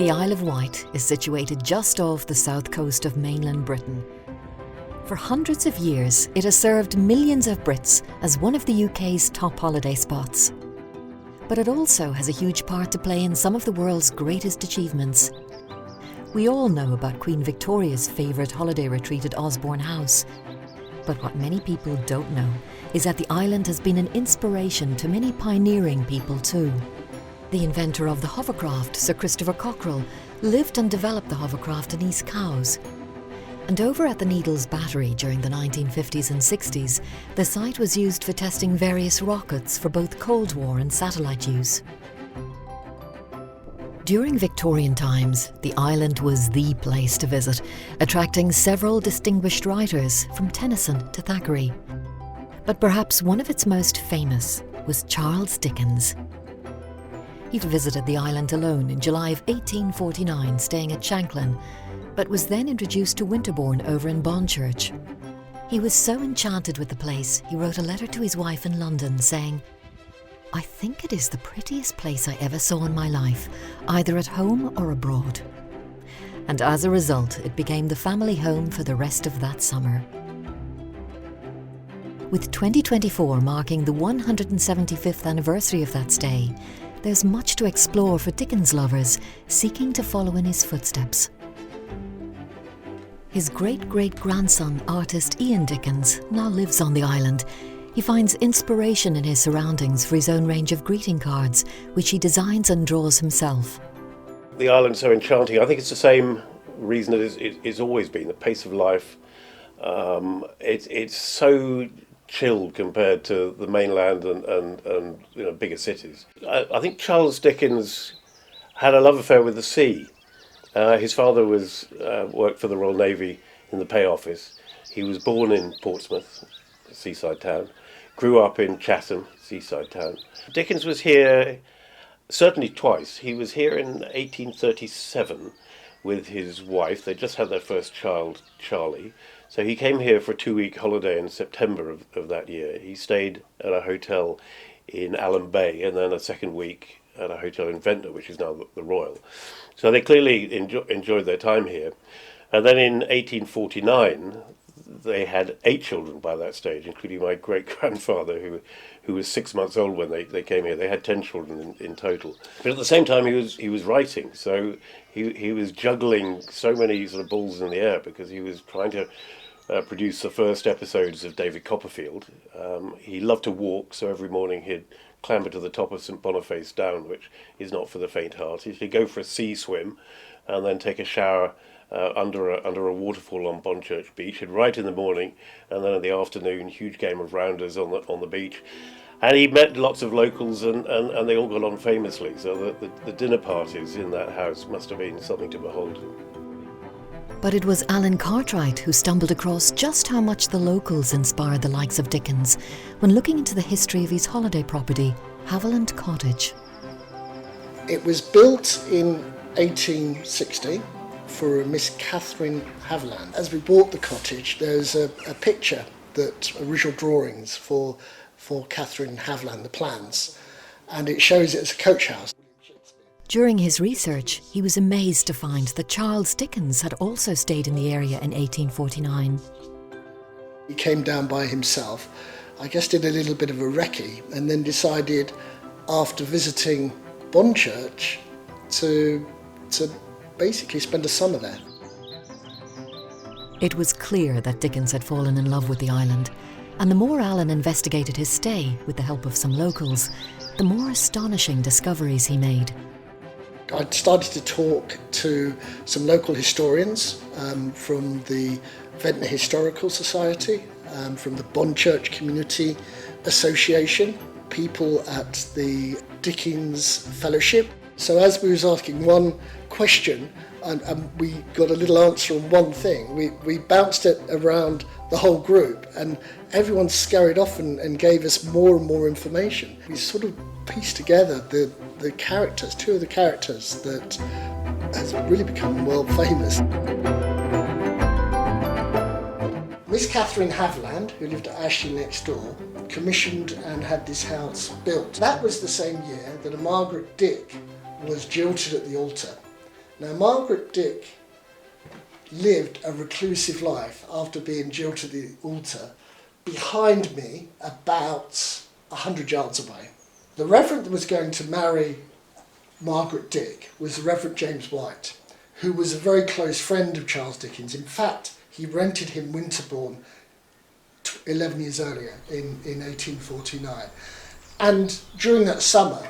The Isle of Wight is situated just off the south coast of mainland Britain. For hundreds of years, it has served millions of Brits as one of the UK's top holiday spots. But it also has a huge part to play in some of the world's greatest achievements. We all know about Queen Victoria's favourite holiday retreat at Osborne House. But what many people don't know is that the island has been an inspiration to many pioneering people too. The inventor of the hovercraft, Sir Christopher Cockerell, lived and developed the hovercraft in East Cowes. And over at the Needles Battery during the 1950s and 60s, the site was used for testing various rockets for both Cold War and satellite use. During Victorian times, the island was the place to visit, attracting several distinguished writers from Tennyson to Thackeray. But perhaps one of its most famous was Charles Dickens. He visited the island alone in July of 1849, staying at Shanklin, but was then introduced to Winterbourne over in Bonchurch. He was so enchanted with the place, he wrote a letter to his wife in London saying, "I think it is the prettiest place I ever saw in my life, either at home or abroad." And as a result, it became the family home for the rest of that summer. With 2024 marking the 175th anniversary of that stay, there's much to explore for Dickens lovers seeking to follow in his footsteps. His great-great-grandson, artist Ian Dickens, now lives on the island. He finds inspiration in his surroundings for his own range of greeting cards, which he designs and draws himself. The island's so enchanting. I think it's the same reason it's always been, the pace of life. It's so chilled compared to the mainland and bigger cities. I think Charles Dickens had a love affair with the sea. His father worked for the Royal Navy in the Pay Office. He was born in Portsmouth, a seaside town, grew up in Chatham, seaside town. Dickens was here certainly twice. He was here in 1837 with his wife. They just had their first child, Charlie. So he came here for a 2-week holiday in September of that year. He stayed at a hotel in Allen Bay and then a second week at a hotel in Ventnor, which is now the Royal. So they clearly enjoyed their time here. And then in 1849, they had 8 children by that stage, including my great-grandfather, who was 6 months old when they came here. They had 10 children in total. But at the same time, he was writing, so he was juggling so many sort of balls in the air because he was trying to produce the first episodes of David Copperfield. He loved to walk, so every morning he'd clamber to the top of St Boniface Down, which is not for the faint-hearted. He'd go for a sea swim and then take a shower under a waterfall on Bonchurch Beach. He'd write in the morning, and then in the afternoon, huge game of rounders on the beach. And he met lots of locals, and they all got on famously. So the dinner parties in that house must have been something to behold. But it was Alan Cartwright who stumbled across just how much the locals inspired the likes of Dickens when looking into the history of his holiday property, Havilland Cottage. It was built in 1860 for Miss Catherine Havilland. As we bought the cottage, there's a picture, original drawings for Catherine Havilland, the plans, and it shows it as a coach house. During his research, he was amazed to find that Charles Dickens had also stayed in the area in 1849. He came down by himself, I guess did a little bit of a recce, and then decided after visiting Bonchurch to basically spend a summer there. It was clear that Dickens had fallen in love with the island, and the more Alan investigated his stay with the help of some locals, the more astonishing discoveries he made. I'd started to talk to some local historians from the Ventnor Historical Society, from the Bonchurch Community Association, people at the Dickens Fellowship. So as we was asking one question and we got a little answer on one thing, we bounced it around the whole group and everyone scurried off and gave us more and more information. We sort of pieced together the characters, 2 of the characters that has really become world famous. Miss Catherine Havilland, who lived at Ashley next door, commissioned and had this house built. That was the same year that a Margaret Dick was jilted at the altar. Now, Margaret Dick lived a reclusive life after being jailed at the altar behind me, about 100 yards away. The Reverend that was going to marry Margaret Dick was the Reverend James White, who was a very close friend of Charles Dickens. In fact, he rented him Winterbourne 11 years earlier in 1849. And during that summer,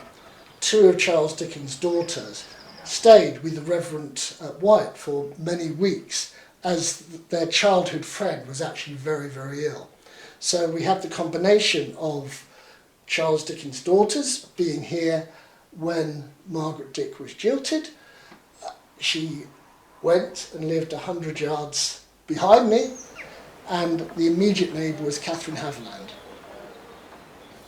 two of Charles Dickens' daughters stayed with the Reverend White for many weeks, as their childhood friend was actually very, very ill. So we have the combination of Charles Dickens' daughters being here when Margaret Dick was jilted. She went and lived 100 yards behind me, and the immediate neighbour was Catherine Havilland.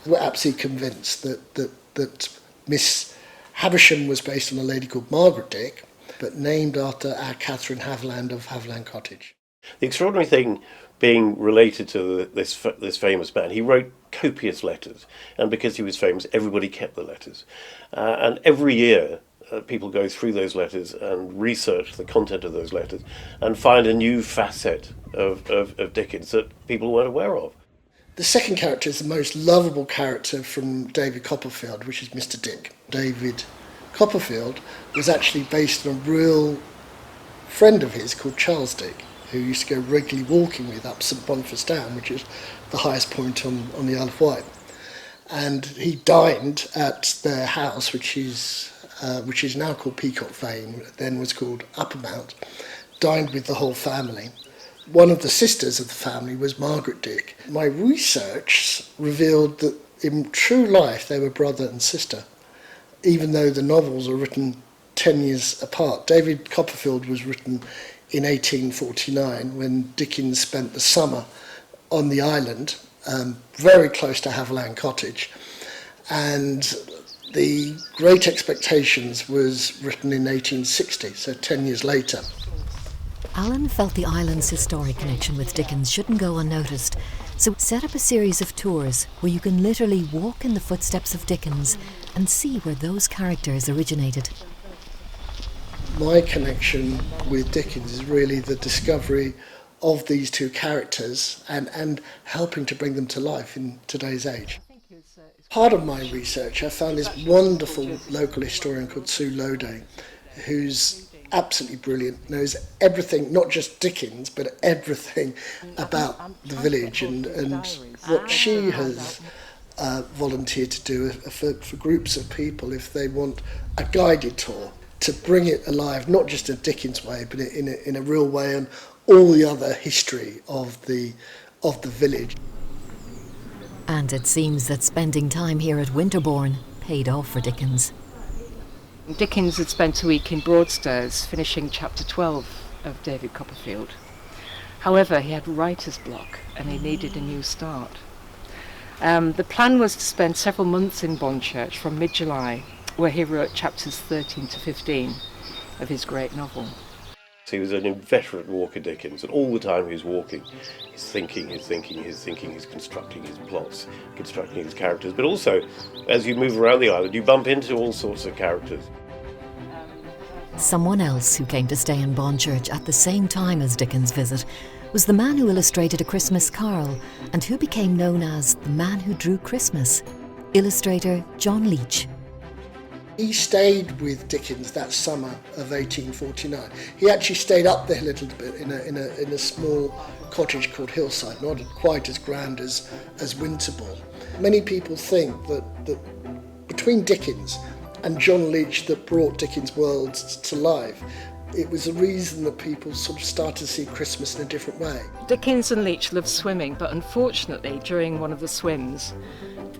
We're absolutely convinced that Miss Haversham was based on a lady called Margaret Dick, but named after our Catherine Havilland of Havilland Cottage. The extraordinary thing being related to this famous man, he wrote copious letters, and because he was famous, everybody kept the letters. And every year, people go through those letters and research the content of those letters and find a new facet of Dickens that people weren't aware of. The second character is the most lovable character from David Copperfield, which is Mr. Dick. David Copperfield was actually based on a real friend of his called Charles Dick, who used to go regularly walking with up St Boniface Down, which is the highest point on the Isle of Wight. And he dined at their house, which is now called Peacock Vane, then was called Uppermount, dined with the whole family. One of the sisters of the family was Margaret Dick. My research revealed that in true life they were brother and sister, even though the novels are written 10 years apart. David Copperfield was written in 1849 when Dickens spent the summer on the island, very close to Havilland Cottage, and The Great Expectations was written in 1860, so 10 years later. Alan felt the island's historic connection with Dickens shouldn't go unnoticed, so set up a series of tours where you can literally walk in the footsteps of Dickens and see where those characters originated. My connection with Dickens is really the discovery of these two characters and helping to bring them to life in today's age. Part of my research, I found this wonderful local historian called Sue Lowday, who's absolutely brilliant, knows everything, not just Dickens, but everything about the village, and what she has volunteered to do for groups of people if they want a guided tour, to bring it alive, not just in Dickens' way, but in a real way, and all the other history of the village. And it seems that spending time here at Winterbourne paid off for Dickens. Dickens had spent a week in Broadstairs finishing chapter 12 of David Copperfield. However, he had writer's block and he needed a new start. The plan was to spend several months in Bonchurch from mid-July, where he wrote chapters 13 to 15 of his great novel. He was an inveterate walker, Dickens, and all the time he was walking, he's thinking, he's constructing his plots, constructing his characters. But also, as you move around the island, you bump into all sorts of characters. Someone else who came to stay in Bonchurch at the same time as Dickens' visit was the man who illustrated A Christmas Carol and who became known as the man who drew Christmas, illustrator John Leach. He stayed with Dickens that summer of 1849. He actually stayed up the hill a little bit in a small cottage called Hillside, not quite as grand as Winterbourne. Many people think that between Dickens and John Leach that brought Dickens' worlds to life, it was the reason that people sort of started to see Christmas in a different way. Dickens and Leach loved swimming, but unfortunately during one of the swims,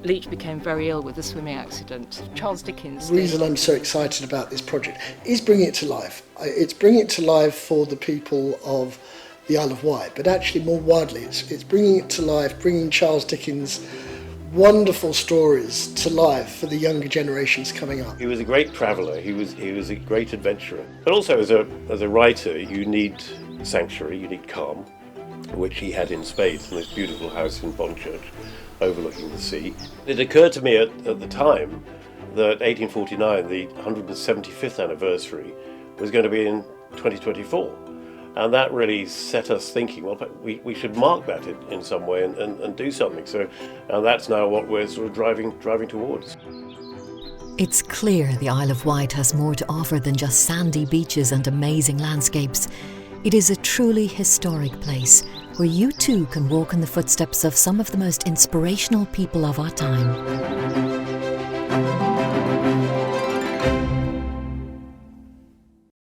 Leach became very ill with a swimming accident. Charles Dickens... The reason I'm so excited about this project is bringing it to life. It's bringing it to life for the people of the Isle of Wight, but actually more widely, it's bringing it to life, bringing Charles Dickens' wonderful stories to life for the younger generations coming up. He was a great traveller, he was a great adventurer. But also as a writer, you need sanctuary, you need calm, which he had in spades in this beautiful house in Bonchurch, overlooking the sea. It occurred to me at the time that 1849, the 175th anniversary was going to be in 2024. And that really set us thinking, well, we should mark that in some way and do something. So, and that's now what we're sort of driving towards. It's clear the Isle of Wight has more to offer than just sandy beaches and amazing landscapes. It is a truly historic place where you too can walk in the footsteps of some of the most inspirational people of our time.